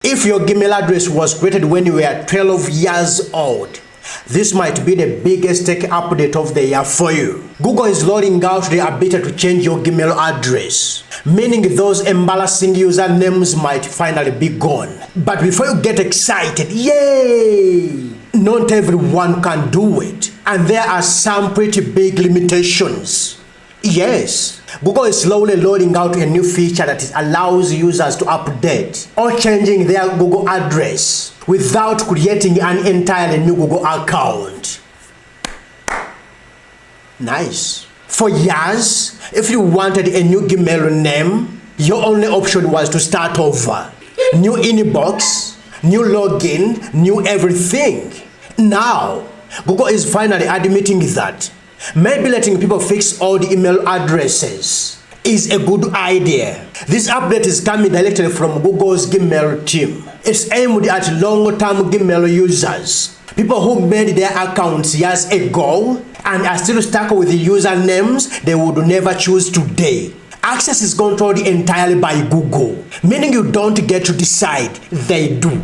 If your Gmail address was created when you were 12 years old, this might be the biggest tech update of the year for you. Google is rolling out the ability to change your Gmail address, meaning those embarrassing usernames might finally be gone. But before you get excited, yay! Not everyone can do it, and there are some pretty big limitations. Yes, Google is slowly rolling out a new feature that allows users to update or changing their Google address without creating an entirely new Google account. Nice. For years, if you wanted a new Gmail name, your only option was to start over. New inbox, new login, new everything. Now, Google is finally admitting that maybe letting people fix all the email addresses is a good idea. This update is coming directly from Google's Gmail team. It's aimed at long-term Gmail users, people who made their accounts years ago and are still stuck with the usernames they would never choose today. Access is controlled entirely by Google, meaning you don't get to decide, they do.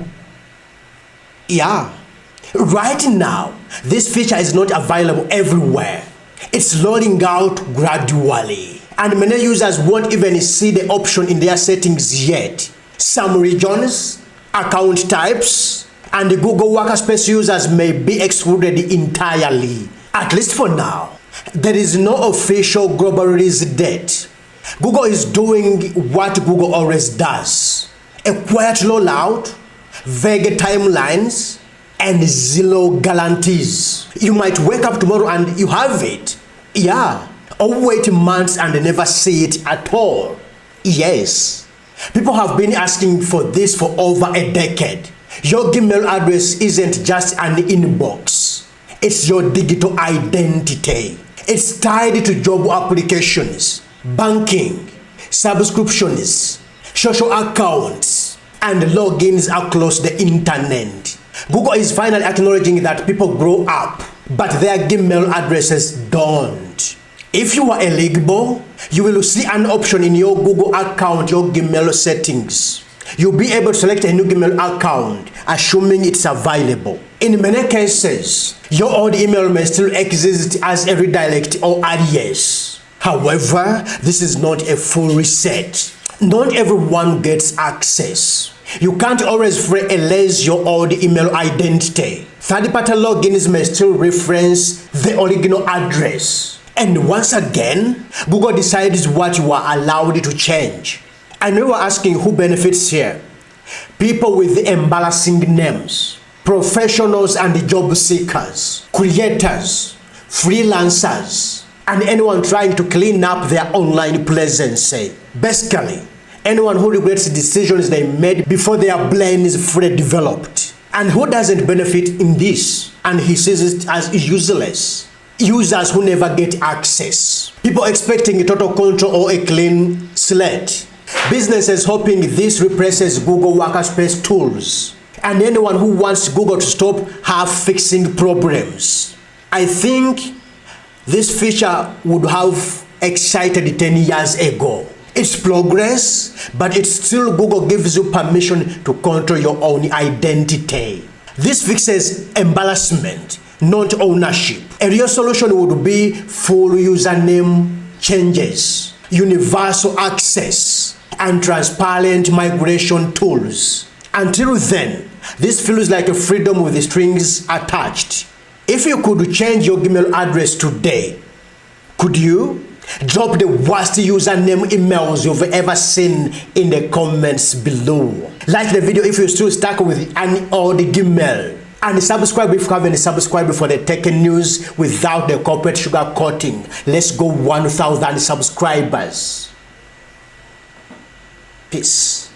Yeah. Right now, this feature is not available everywhere. It's rolling out gradually, and many users won't even see the option in their settings yet. Some regions, account types, and the Google Workspace users may be excluded entirely, at least for now. There is no official global release date. Google is doing what Google always does: a quiet rollout, vague timelines, and zero guarantees. You might wake up tomorrow and you have it. Yeah. Or wait months and never see it at all. Yes. People have been asking for this for over a decade. Your Gmail address isn't just an inbox. It's your digital identity. It's tied to job applications, banking, subscriptions, social accounts, and logins across the internet. Google is finally acknowledging that people grow up, but their Gmail addresses don't. If you are eligible, you will see an option in your Google account, your Gmail settings. You'll be able to select a new Gmail account, assuming it's available. In many cases, your old email may still exist as a redirect or alias. However, this is not a full reset. Not everyone gets access. You can't always free erase your old email identity. Third-party logins may still reference the original address. And once again, Google decides what you are allowed to change. I know you're asking who benefits here. People with embarrassing names, professionals and job seekers, creators, freelancers, and anyone trying to clean up their online presence. Basically, anyone who regrets decisions they made before their brain is fully developed. And who doesn't benefit in this? And he sees it as useless. Users who never get access. People expecting a total control or a clean slate. Businesses hoping this replaces Google Workspace tools. And anyone who wants Google to stop half-fixing problems. I think this feature would have excited 10 years ago. It's progress, but it's still Google gives you permission to control your own identity. This fixes embarrassment, not ownership. A real solution would be full username changes, universal access, and transparent migration tools. Until then, this feels like a freedom with the strings attached. If you could change your Gmail address today, could you? Drop the worst username emails you've ever seen in the comments below. Like the video if you're still stuck with an old Gmail. And subscribe if you haven't subscribed for the tech news without the corporate sugar coating. Let's go 1,000 subscribers. Peace.